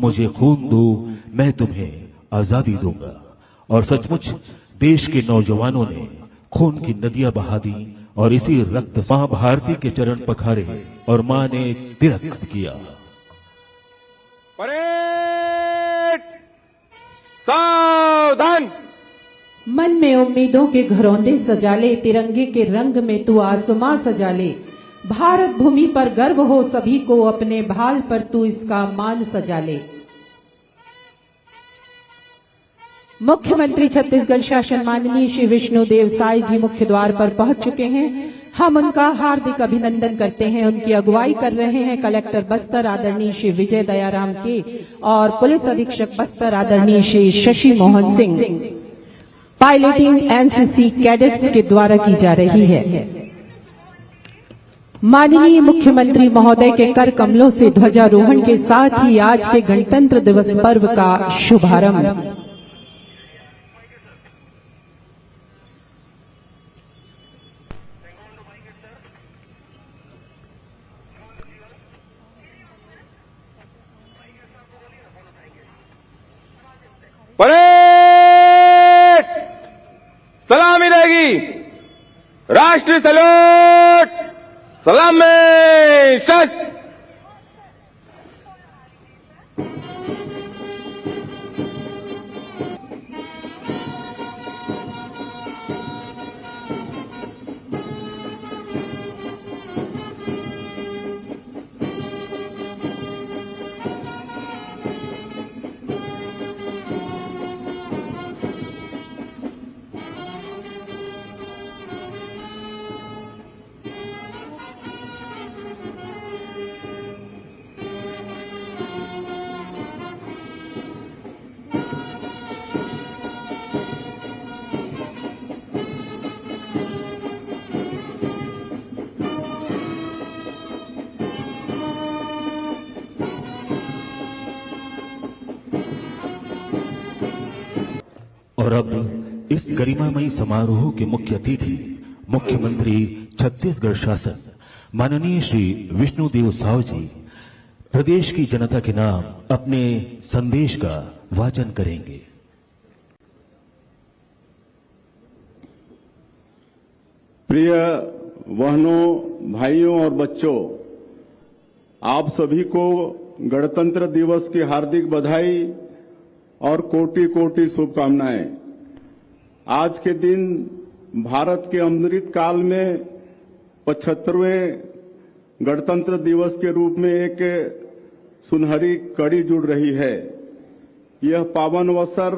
मुझे खून दो, मैं तुम्हें आजादी दूंगा। और सचमुच देश के नौजवानों ने खून की नदियां बहा दी और इसी रक्त मां भारती के चरण पखारे और मां ने तिरक किया। परेड सावधान। मन में उम्मीदों के घरौंदे सजा ले, तिरंगे के रंग में तू आसमां सजा ले। भारत भूमि पर गर्व हो सभी को, अपने भाल पर तू इसका मान सजा ले। मुख्यमंत्री छत्तीसगढ़ शासन माननीय श्री विष्णुदेव साय जी मुख्य द्वार पर पहुंच चुके हैं। हम उनका हार्दिक अभिनंदन करते हैं। उनकी अगुवाई कर रहे हैं कलेक्टर बस्तर आदरणीय श्री विजय दयाराम के और पुलिस अधीक्षक बस्तर आदरणीय Shri Shashi Mohan Singh. Piloting NCC cadets के द्वारा की जा रही है। माननीय मुख्यमंत्री महोदय के कर कमलों से ध्वजारोहण के साथ ही आज के गणतंत्र दिवस पर्व का शुभारंभ। परेड सलामी रहेगी। राष्ट्रीय सैल्यूट, सलाम में शस्त्र। और अब इस गरिमामयी समारोह के मुख्य अतिथि मुख्यमंत्री छत्तीसगढ़ शासन माननीय श्री विष्णुदेव साय जी प्रदेश की जनता के नाम अपने संदेश का वाचन करेंगे। प्रिय बहनों, भाइयों और बच्चों, आप सभी को गणतंत्र दिवस की हार्दिक बधाई और कोटि कोटि शुभकामनाएं। आज के दिन भारत के अमृत काल में 75वें गणतंत्र दिवस के रूप में एक सुनहरी कड़ी जुड़ रही है। यह पावन अवसर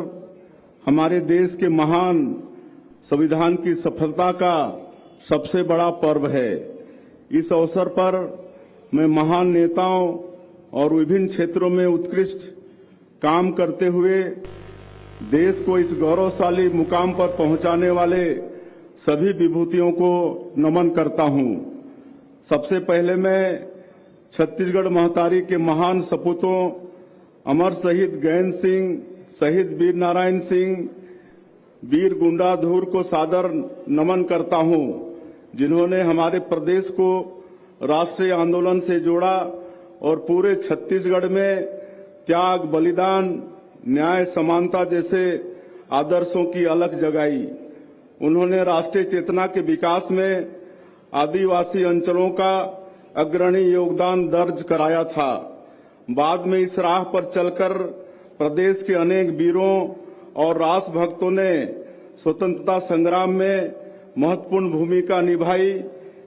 हमारे देश के महान संविधान की सफलता का सबसे बड़ा पर्व है। इस अवसर पर मैं महान नेताओं और विभिन्न क्षेत्रों में उत्कृष्ट काम करते हुए देश को इस गौरवशाली मुकाम पर पहुंचाने वाले सभी विभूतियों को नमन करता हूं। सबसे पहले मैं छत्तीसगढ़ महतारी के महान सपूतों अमर शहीद गैंद सिंह, शहीद वीर नारायण सिंह, वीर गुंडाधुर को सादर नमन करता हूं, जिन्होंने हमारे प्रदेश को राष्ट्रीय आंदोलन से जोड़ा और पूरे छत्तीसगढ़ में त्याग, बलिदान, न्याय, समानता जैसे आदर्शों की अलख जगाई। उन्होंने राष्ट्रीय चेतना के विकास में आदिवासी अंचलों का अग्रणी योगदान दर्ज कराया था। बाद में इस राह पर चलकर प्रदेश के अनेक वीरों और राष्ट्रभक्तों ने स्वतंत्रता संग्राम में महत्वपूर्ण भूमिका निभाई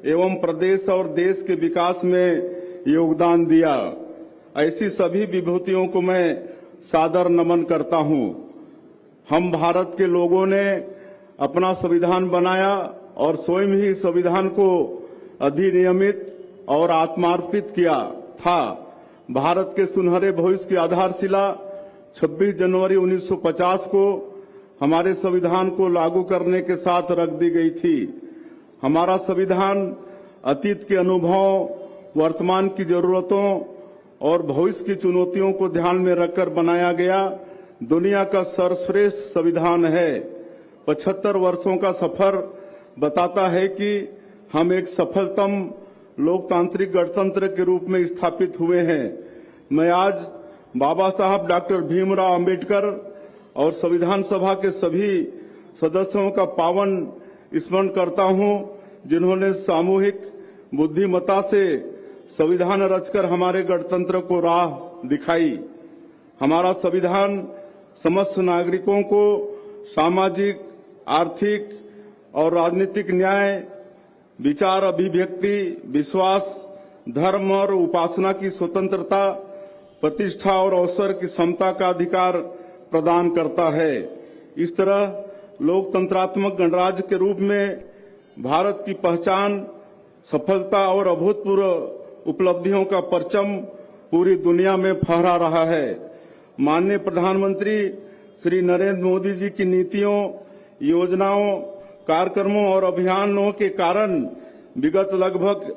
एवं प्रदेश और देश के विकास में योगदान दिया। ऐसी सभी विभूतियों को मैं सादर नमन करता हूं। हम भारत के लोगों ने अपना संविधान बनाया और स्वयं ही संविधान को अधिनियमित और आत्मार्पित किया था। भारत के सुनहरे भविष्य की आधारशिला 26 जनवरी 1950 को हमारे संविधान को लागू करने के साथ रख दी गई थी। हमारा संविधान अतीत के अनुभवों, वर्तमान की जरूरतों और भविष्य की चुनौतियों को ध्यान में रखकर बनाया गया दुनिया का सर्वश्रेष्ठ संविधान है। 75 वर्षों का सफर बताता है कि हम एक सफलतम लोकतांत्रिक गणतंत्र के रूप में स्थापित हुए हैं। मैं आज बाबा साहब डॉक्टर भीमराव अंबेडकर और संविधान सभा के सभी सदस्यों का पावन स्मरण करता हूं, जिन्होंने सामूहिक बुद्धिमत्ता से संविधान रचकर हमारे गणतंत्र को राह दिखाई। हमारा संविधान समस्त नागरिकों को सामाजिक, आर्थिक और राजनीतिक न्याय, विचार अभिव्यक्ति, विश्वास, धर्म और उपासना की स्वतंत्रता, प्रतिष्ठा और अवसर की समता का अधिकार प्रदान करता है। इस तरह लोकतंत्रात्मक गणराज्य के रूप में भारत की पहचान, सफलता और अभूतपूर्व उपलब्धियों का परचम पूरी दुनिया में फहरा रहा है। माननीय प्रधानमंत्री श्री नरेंद्र मोदी जी की नीतियों, योजनाओं, कार्यक्रमों और अभियानों के कारण विगत लगभग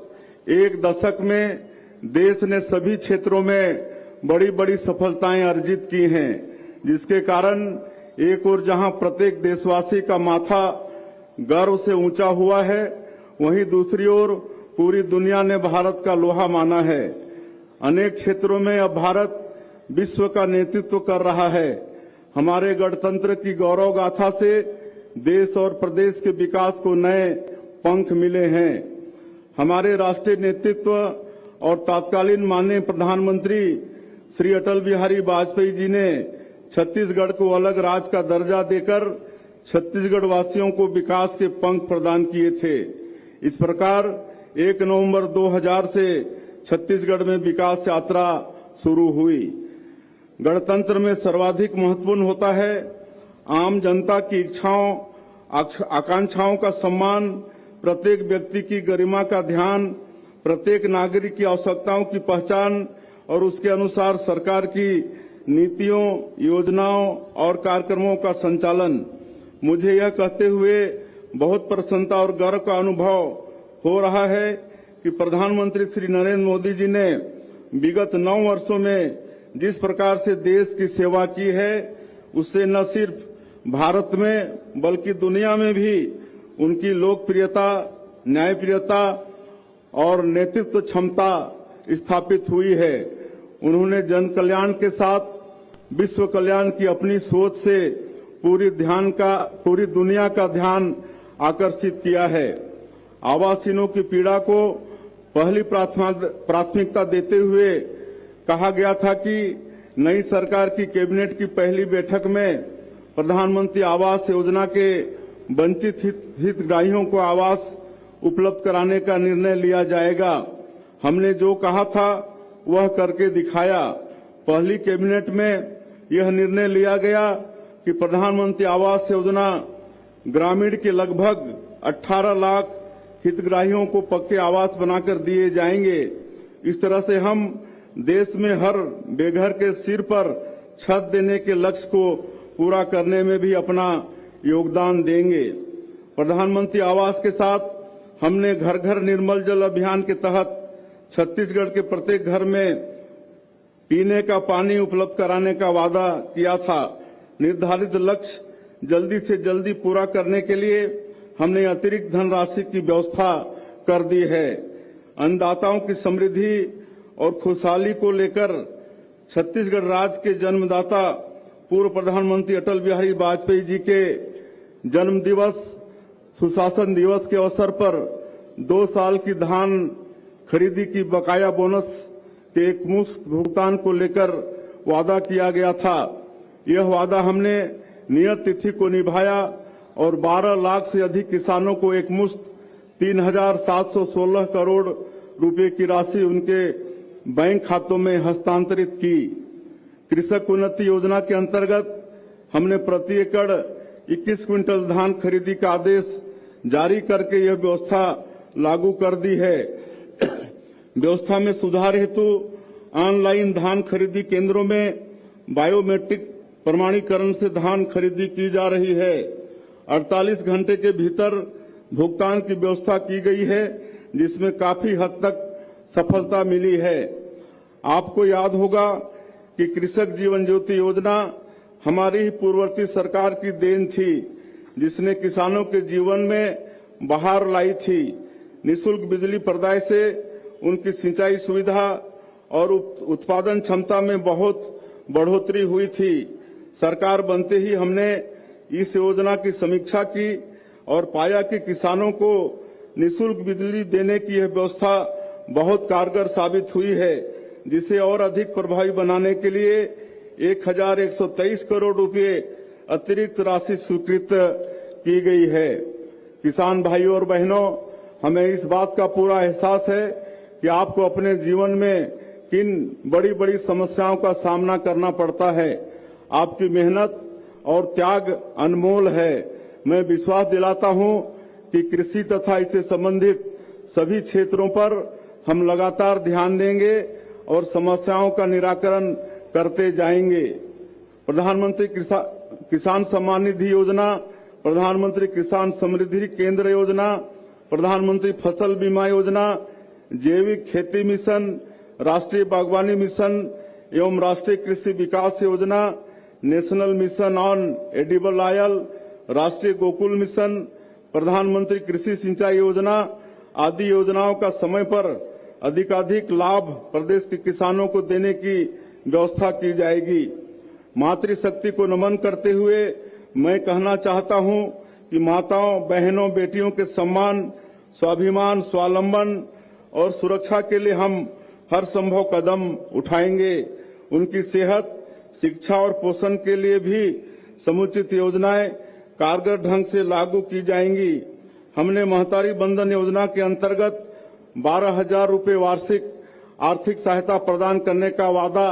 एक दशक में देश ने सभी क्षेत्रों में बड़ी बड़ी सफलताएं अर्जित की हैं, जिसके कारण एक ओर जहां प्रत्येक देशवासी का माथा गर्व से ऊंचा हुआ है, वहीं दूसरी ओर पूरी दुनिया ने भारत का लोहा माना है। अनेक क्षेत्रों में अब भारत विश्व का नेतृत्व कर रहा है। हमारे गणतंत्र की गौरव गाथा से देश और प्रदेश के विकास को नए पंख मिले हैं। हमारे राष्ट्रीय नेतृत्व और तत्कालीन माननीय प्रधानमंत्री श्री अटल बिहारी वाजपेयी जी ने छत्तीसगढ़ को अलग राज्य का दर्जा देकर छत्तीसगढ़ वासियों को विकास के पंख प्रदान किए थे। इस प्रकार 1 नवंबर 2000 से छत्तीसगढ़ में विकास यात्रा शुरू हुई। गणतंत्र में सर्वाधिक महत्वपूर्ण होता है आम जनता की इच्छाओं, आकांक्षाओं का सम्मान, प्रत्येक व्यक्ति की गरिमा का ध्यान, प्रत्येक नागरिक की आवश्यकताओं की पहचान और उसके अनुसार सरकार की नीतियों, योजनाओं और कार्यक्रमों का संचालन। मुझे यह कहते हुए बहुत प्रसन्नता और गर्व का अनुभव हो रहा है कि प्रधानमंत्री श्री नरेंद्र मोदी जी ने विगत 9 वर्षों में जिस प्रकार से देश की सेवा की है, उससे न सिर्फ भारत में बल्कि दुनिया में भी उनकी लोकप्रियता, न्यायप्रियता और नेतृत्व क्षमता स्थापित हुई है। उन्होंने जन कल्याण के साथ विश्व कल्याण की अपनी सोच से पूरी दुनिया का ध्यान आकर्षित किया है। आवासहीनों की पीड़ा को पहली प्राथमिकता देते हुए कहा गया था कि नई सरकार की कैबिनेट की पहली बैठक में प्रधानमंत्री आवास योजना के वंचित हितग्राहियों को आवास उपलब्ध कराने का निर्णय लिया जाएगा। हमने जो कहा था वह करके दिखाया। पहली कैबिनेट में यह निर्णय लिया गया कि प्रधानमंत्री आवास योजना ग्रामीण के लगभग 18 लाख हितग्राहियों को पक्के आवास बनाकर दिए जाएंगे। इस तरह से हम देश में हर बेघर के सिर पर छत देने के लक्ष्य को पूरा करने में भी अपना योगदान देंगे। प्रधानमंत्री आवास के साथ हमने घर घर निर्मल जल अभियान के तहत छत्तीसगढ़ के प्रत्येक घर में पीने का पानी उपलब्ध कराने का वादा किया था। निर्धारित लक्ष्य जल्दी से जल्दी पूरा करने के लिए हमने अतिरिक्त धनराशि की व्यवस्था कर दी है। अन्नदाताओं की समृद्धि और खुशहाली को लेकर छत्तीसगढ़ राज्य के जन्मदाता पूर्व प्रधानमंत्री अटल बिहारी वाजपेयी जी के जन्म दिवस, सुशासन दिवस के अवसर पर 2 साल की धान खरीदी की बकाया बोनस के एक मुश्त भुगतान को लेकर वादा किया गया था। यह वादा हमने नियत तिथि को निभाया और 12 लाख से अधिक किसानों को एक मुश्त 3,716 करोड़ रुपए की राशि उनके बैंक खातों में हस्तांतरित की। कृषक उन्नति योजना के अंतर्गत हमने प्रति एकड़ 21 क्विंटल धान खरीदी का आदेश जारी करके यह व्यवस्था लागू कर दी है। व्यवस्था में सुधार हेतु ऑनलाइन धान खरीदी केंद्रों में बायोमेट्रिक प्रमाणीकरण से धान खरीदी की जा रही है। 48 घंटे के भीतर भुगतान की व्यवस्था की गई है, जिसमें काफी हद तक सफलता मिली है। आपको याद होगा कि कृषक जीवन ज्योति योजना हमारी ही पूर्ववर्ती सरकार की देन थी, जिसने किसानों के जीवन में बहार लाई थी। निःशुल्क बिजली प्रदाय से उनकी सिंचाई सुविधा और उत्पादन क्षमता में बहुत बढ़ोतरी हुई थी। सरकार बनते ही हमने इस योजना की समीक्षा की और पाया कि किसानों को निःशुल्क बिजली देने की यह व्यवस्था बहुत कारगर साबित हुई है, जिसे और अधिक प्रभावी बनाने के लिए 1123 करोड़ रुपए अतिरिक्त राशि स्वीकृत की गई है। किसान भाइयों और बहनों, हमें इस बात का पूरा एहसास है कि आपको अपने जीवन में किन बड़ी बड़ी समस्याओं का सामना करना पड़ता है। आपकी मेहनत और त्याग अनमोल है। मैं विश्वास दिलाता हूं कि कृषि तथा इससे संबंधित सभी क्षेत्रों पर हम लगातार ध्यान देंगे और समस्याओं का निराकरण करते जाएंगे। प्रधानमंत्री किसान सम्मान निधि योजना, प्रधानमंत्री किसान समृद्धि केंद्र योजना, प्रधानमंत्री फसल बीमा योजना, जैविक खेती मिशन, राष्ट्रीय बागवानी मिशन एवं राष्ट्रीय कृषि विकास योजना, national mission on edible oil, राष्ट्रीय गोकुल मिशन, प्रधानमंत्री कृषि सिंचाई योजना आदि योजनाओं का समय पर अधिकाधिक लाभ प्रदेश के किसानों को देने की व्यवस्था की जाएगी। मातृशक्ति को नमन करते हुए मैं कहना चाहता हूं कि माताओं, बहनों, बेटियों के सम्मान, स्वाभिमान, स्वावलंबन और सुरक्षा के लिए हम हर संभव कदम उठाएंगे। उनकी सेहत, शिक्षा और पोषण के लिए भी समुचित योजनाएं कारगर ढंग से लागू की जाएंगी। हमने महतारी बंधन योजना के अंतर्गत 12,000 रुपए वार्षिक आर्थिक सहायता प्रदान करने का वादा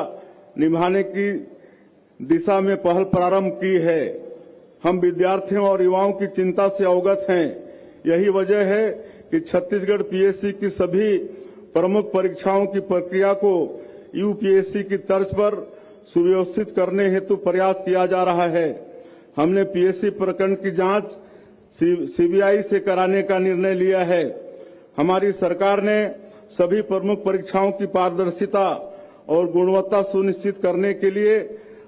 निभाने की दिशा में पहल प्रारंभ की है। हम विद्यार्थियों और युवाओं की चिंता से अवगत हैं। यही वजह है कि छत्तीसगढ़ पीएससी की सभी प्रमुख परीक्षाओं की प्रक्रिया को यूपीएससी की तर्ज पर सुव्यवस्थित करने हेतु प्रयास किया जा रहा है। हमने पीएससी प्रकरण की जांच सीबीआई से कराने का निर्णय लिया है। हमारी सरकार ने सभी प्रमुख परीक्षाओं की पारदर्शिता और गुणवत्ता सुनिश्चित करने के लिए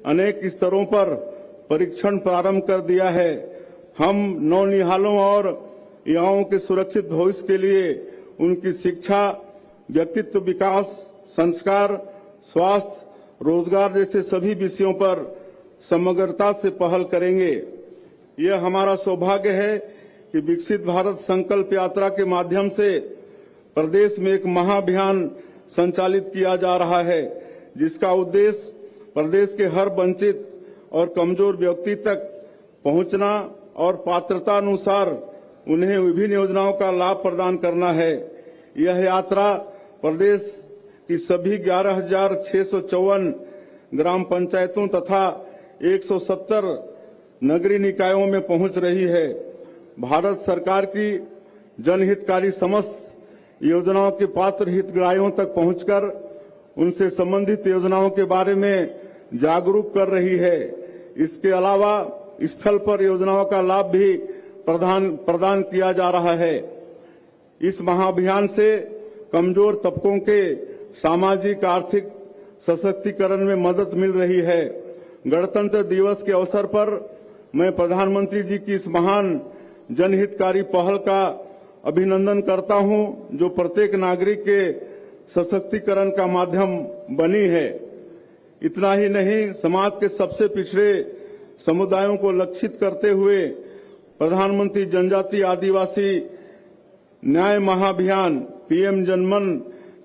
अनेक स्तरों पर परीक्षण प्रारंभ कर दिया है। हम नौनिहालों और युवाओं के सुरक्षित भविष्य के लिए उनकी शिक्षा, व्यक्तित्व विकास, संस्कार, स्वास्थ्य, रोजगार जैसे सभी विषयों पर समग्रता से पहल करेंगे। यह हमारा सौभाग्य है कि विकसित भारत संकल्प यात्रा के माध्यम से प्रदेश में एक महाअभियान संचालित किया जा रहा है, जिसका उद्देश्य प्रदेश के हर वंचित और कमजोर व्यक्ति तक पहुंचना और पात्रता अनुसार उन्हें विभिन्न योजनाओं का लाभ प्रदान करना है। यह यात्रा प्रदेश की सभी 11,654 ग्राम पंचायतों तथा 170 नगरीय निकायों में पहुंच रही है। भारत सरकार की जनहितकारी समस्त योजनाओं के पात्र हितग्राहियों तक पहुंचकर उनसे संबंधित योजनाओं के बारे में जागरूक कर रही है। इसके अलावा स्थल पर योजनाओं का लाभ भी प्रदान किया जा रहा है। इस महाअभियान से कमजोर तबकों के सामाजिक आर्थिक सशक्तिकरण में मदद मिल रही है। गणतंत्र दिवस के अवसर पर मैं प्रधानमंत्री जी की इस महान जनहितकारी पहल का अभिनंदन करता हूं, जो प्रत्येक नागरिक के सशक्तिकरण का माध्यम बनी है। इतना ही नहीं, समाज के सबसे पिछड़े समुदायों को लक्षित करते हुए प्रधानमंत्री जनजाति आदिवासी न्याय महाअभियान पीएम जनमन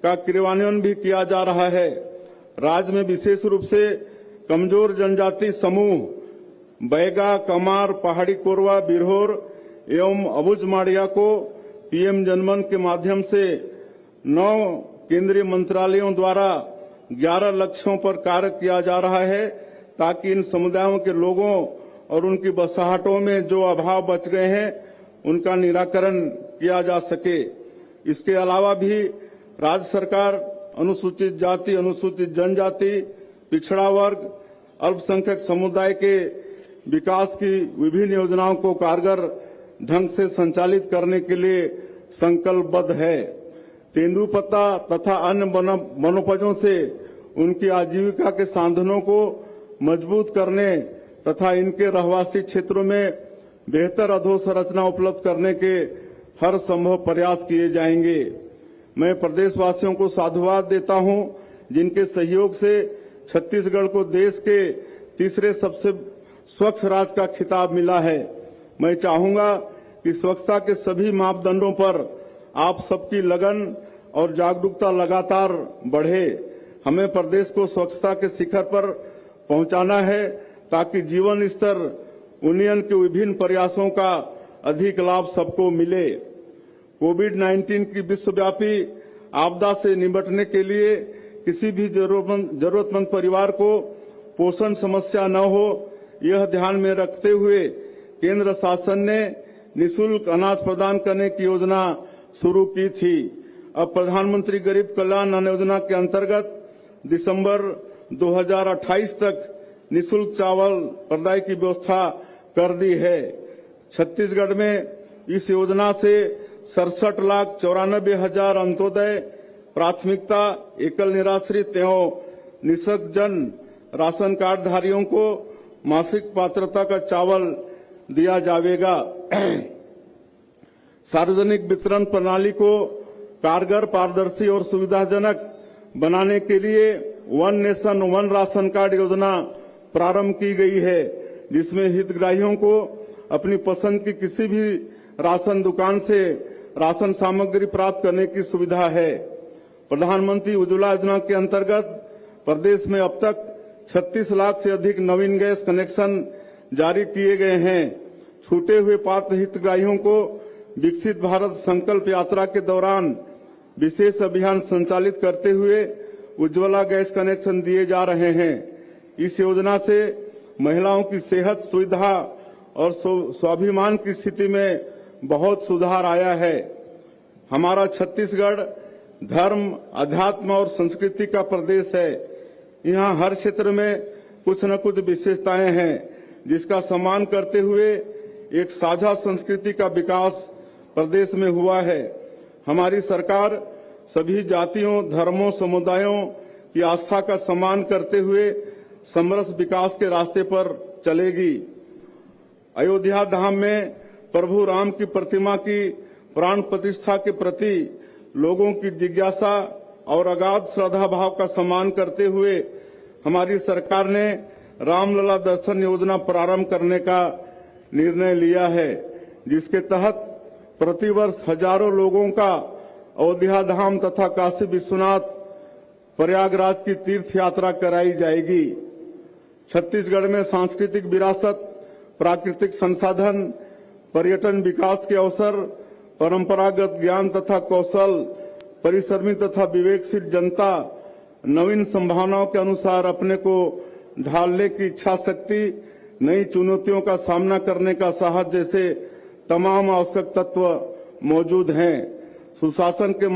का क्रियान्वयन भी किया जा रहा है। राज्य में विशेष रूप से कमजोर जनजाति समूह बैगा, कमार, पहाड़ी कोरवा, बिरहोर एवं अबुझ माड़िया को पीएम जनमन के माध्यम से 9 केंद्रीय मंत्रालयों द्वारा 11 लक्ष्यों पर कार्य किया जा रहा है, ताकि इन समुदायों के लोगों और उनकी बसाहटों में जो अभाव बच गए हैं उनका निराकरण किया जा सके। इसके अलावा भी राज्य सरकार अनुसूचित जाति, अनुसूचित जनजाति, पिछड़ा वर्ग, अल्पसंख्यक समुदाय के विकास की विभिन्न योजनाओं को कारगर ढंग से संचालित करने के लिए संकल्पबद्ध है। तेंदुपत्ता तथा अन्य वनोपजों से उनकी आजीविका के साधनों को मजबूत करने तथा इनके रहवासी क्षेत्रों में बेहतर अधोसंरचना उपलब्ध करने के हर संभव प्रयास किए जाएंगे। मैं प्रदेशवासियों को साधुवाद देता हूं, जिनके सहयोग से छत्तीसगढ़ को देश के तीसरे सबसे स्वच्छ राज्य का खिताब मिला है। मैं चाहूंगा कि स्वच्छता के सभी मापदंडों पर आप सबकी लगन और जागरूकता लगातार बढ़े। हमें प्रदेश को स्वच्छता के शिखर पर पहुंचाना है ताकि जीवन स्तर यूनियन के विभिन्न प्रयासों का अधिक लाभ सबको मिले। कोविड-19 की विश्वव्यापी आपदा से निपटने के लिए किसी भी जरूरतमंद परिवार को पोषण समस्या न हो, यह ध्यान में रखते हुए केंद्र शासन ने निःशुल्क अनाज प्रदान करने की योजना शुरू की थी। अब प्रधानमंत्री गरीब कल्याण अन्न योजना के अंतर्गत दिसंबर 2028 तक निःशुल्क चावल प्रदाय की व्यवस्था कर दी है। छत्तीसगढ़ में इस योजना से 67,94,000 अंत्योदय, प्राथमिकता, एकल निराश्रित एवं निःशक्त जन राशन कार्ड धारियों को मासिक पात्रता का चावल दिया जाएगा। सार्वजनिक वितरण प्रणाली को कारगर, पारदर्शी और सुविधाजनक बनाने के लिए one nation one ration card योजना प्रारंभ की गई है, जिसमें हितग्राहियों को अपनी पसंद की किसी भी राशन दुकान से राशन सामग्री प्राप्त करने की सुविधा है। प्रधानमंत्री उज्ज्वला योजना के अंतर्गत प्रदेश में अब तक 36 लाख से अधिक नवीन गैस कनेक्शन जारी किए गए हैं। छूटे हुए पात्र हितग्राहियों को विकसित भारत संकल्प यात्रा के दौरान विशेष अभियान संचालित करते हुए उज्ज्वला गैस कनेक्शन दिए जा रहे हैं। इस योजना से महिलाओं की सेहत, सुविधा और स्वाभिमान की स्थिति में बहुत सुधार आया है। हमारा छत्तीसगढ़ धर्म, अध्यात्म और संस्कृति का प्रदेश है। यहाँ हर क्षेत्र में कुछ न कुछ विशेषताएं हैं, जिसका सम्मान करते हुए एक साझा संस्कृति का विकास प्रदेश में हुआ है। हमारी सरकार सभी जातियों, धर्मों, समुदायों की आस्था का सम्मान करते हुए समरस विकास के रास्ते पर चलेगी। अयोध्या धाम में प्रभु राम की प्रतिमा की प्राण प्रतिष्ठा के प्रति लोगों की जिज्ञासा और अगाध श्रद्धा भाव का सम्मान करते हुए हमारी सरकार ने रामलला दर्शन योजना प्रारंभ करने का निर्णय लिया है, जिसके तहत प्रतिवर्ष हजारों लोगों का अयोध्या धाम तथा काशी विश्वनाथ, प्रयागराज की तीर्थ यात्रा कराई जाएगी। छत्तीसगढ़ में सांस्कृतिक विरासत, प्राकृतिक संसाधन, पर्यटन विकास के अवसर, परंपरागत ज्ञान तथा कौशल, परिश्रमी तथा विवेकशील जनता, नवीन संभावनाओं के अनुसार अपने को ढालने की इच्छा शक्ति, नई चुनौतियों का सामना करने का साहस जैसे तमाम आवश्यक तत्व मौजूद हैं। सुशासन के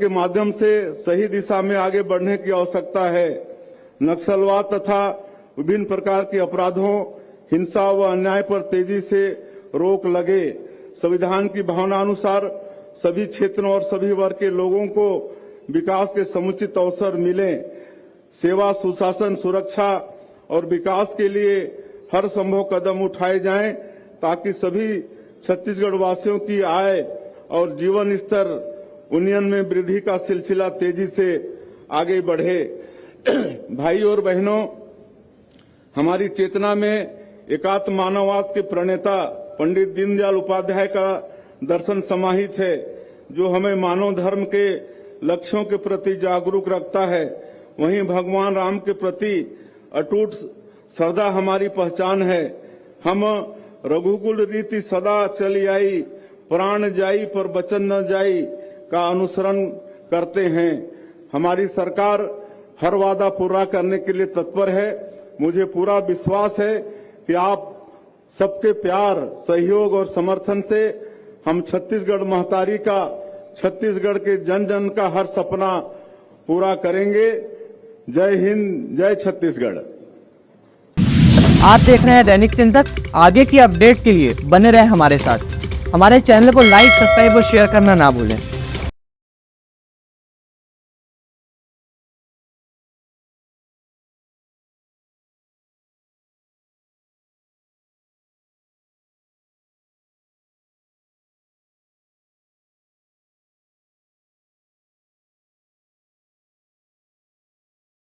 माध्यम से सही दिशा में आगे बढ़ने की आवश्यकता है। नक्सलवाद तथा विभिन्न प्रकार के अपराधों, हिंसा व अन्याय पर तेजी से रोक लगे। संविधान की भावना अनुसार सभी क्षेत्रों और सभी वर्ग के लोगों को विकास के समुचित अवसर मिले। सेवा, सुशासन, सुरक्षा और विकास के लिए हर संभव कदम उठाए जाएं, ताकि सभी छत्तीसगढ़ वासियों की आय और जीवन स्तर यूनियन में वृद्धि का सिलसिला तेजी से आगे बढ़े। भाई और बहनों, हमारी चेतना में एकात्म मानववाद के प्रणेता पंडित दीनदयाल उपाध्याय का दर्शन समाहित है, जो हमें मानव धर्म के लक्ष्यों के प्रति जागरूक रखता है। वहीं भगवान राम के प्रति अटूट श्रद्धा हमारी पहचान है। हम रघुकुल रीति सदा चली आई, प्राण जाई पर वचन न जाई का अनुसरण करते हैं। हमारी सरकार हर वादा पूरा करने के लिए तत्पर है। मुझे पूरा विश्वास है कि आप सबके प्यार, सहयोग और समर्थन से हम छत्तीसगढ़ महतारी का, छत्तीसगढ़ के जन जन का हर सपना पूरा करेंगे। जय हिंद, जय छत्तीसगढ़। आप देख रहे हैं दैनिक चिंतक। आगे की अपडेट के लिए बने रहें हमारे साथ। हमारे चैनल को लाइक, सब्सक्राइब और शेयर करना ना भूलें।